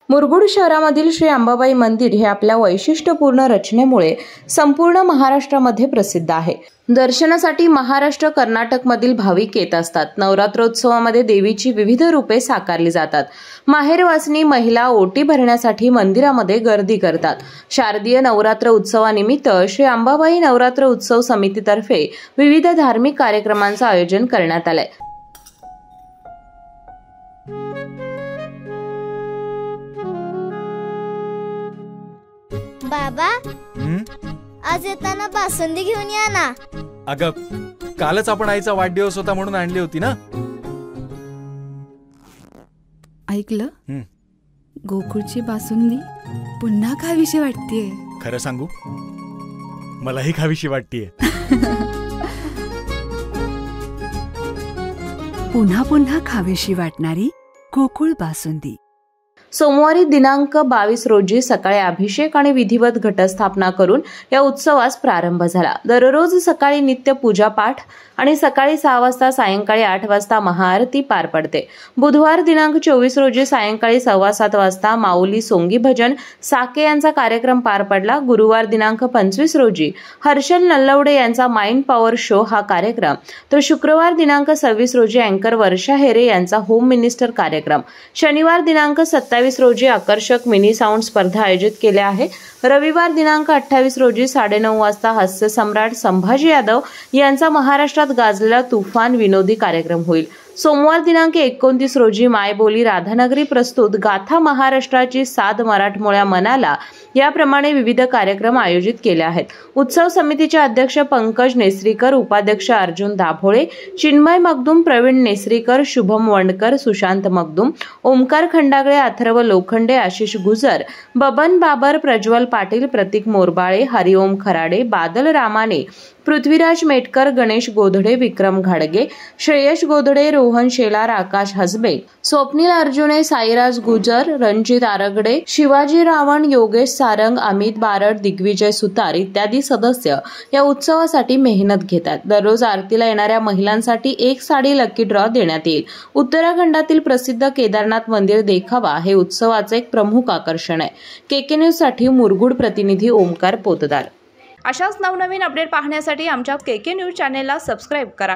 मुरगुड शहरामधील श्री अंबाबाई मंदिर हे आपल्या वैशिष्ट्यपूर्ण रचनेमुळे संपूर्ण महाराष्ट्रामध्ये प्रसिद्ध आहे। दर्शनासाठी महाराष्ट्र कर्नाटकमधील भाविक येत असतात। नवरात्रोत्सवामध्ये देवीची विविध रूपे साकारली जातात। माहेरवासनी महिला ओटी भरण्यासाठी मंदिरामध्ये गर्दी करतात। शारदीय नवरात्र उत्सवानिमित्त श्री अंबाबाई नवरात्र उत्सव समितीतर्फे विविध धार्मिक कार्यक्रमांचे आयोजन करण्यात आले। बाबा, आज येताना बासुंदी घेऊन या ना। अगं, कालच आपण आईचा वाढदिवस होता म्हणून आणली होती ना। ऐकलं, गोकुळची बासुंदी पुन्हा खावीशी वाटतेय। खरं सांगू, मलाही खावीशी वाटतेय। पुन्हा पुन्हा खावीशी वाटणारी गोकुळ बासुंदी। सोमवारी दिनांक 22 रोजी सकाळी अभिषेक आणि विधिवत घटस्थापना करून या उत्सवास प्रारंभ झाला। दररोज सकाळी नित्य पूजा पाठ आणि सकाळी 6 वाजता सायंकाळी 8 वाजता महाआरती पार पडते। बुधवार दिनांक 24 रोजी सायंकाळी 7:15 वाजता माऊली सोंगी भजन साके यांचा कार्यक्रम पार पडला। गुरुवार दिनांक 25 रोजी हर्षल नल्लवडे यांचा माइंड पॉवर शो हा कार्यक्रम, तर शुक्रवार दिनांक 26 रोजी अँकर वर्षा हेरे यांचा होम मिनिस्टर कार्यक्रम। शनिवार दिनांक 27 रोजी आकर्षक मिनी साऊंड स्पर्धा आयोजित केल्या आहे। रविवार दिनांक 28 रोजी 9:30 वाजता हास्य सम्राट संभाजी यादव यांचा महाराष्ट्रात गाजलेला तुफान विनोदी कार्यक्रम होईल। सोमवार दिनांक 29 रोजी मायबोली राधानगरी प्रस्तुत गाथा महाराष्ट्राची साध मराठमोळ्या मनाला याप्रमाणे विविध कार्यक्रम आयोजित केले आहेत। उत्सव समितीचे अध्यक्ष पंकज नेसरीकर, उपाध्यक्ष अर्जुन दाभोळे, चिन्मय मगदुम, प्रवीण नेसरीकर, शुभम वंडकर, सुशांत मगदुम, ओमकार खंडागळे, अथर्व लोखंडे, आशिष गुजर, बबन बाबर, प्रज्वल पाटील, प्रतीक मोरबाळे, हरिओम खराडे, बादल रामाने, पृथ्वीराज मेटकर, गणेश गोधडे, विक्रम घाडगे, श्रेयश गोधडे, रोहन शेलार, आकाश हसबे, स्वप्नील अर्जुने, साईराज गुजर, रणजित आरगडे, शिवाजी रावण, योगेश सारंग, अमित बारड, दिग्विजय सुतार इत्यादी सदस्य या उत्सवासाठी मेहनत घेतात। दररोज आरतीला येणाऱ्या महिलांसाठी 1 साडी लकी ड्रॉ देण्यात येईल। उत्तराखंडातील प्रसिद्ध केदारनाथ मंदिर देखावा हे उत्सवाचे एक प्रमुख आकर्षण आहे। केके न्यूज साठी मुरगुड प्रतिनिधी ओमकार पोतदार। अशाच नवनवीन अपडेट पाहण्यासाठी आमच्या केके न्यूज चॅनेलला सबस्क्राइब करा।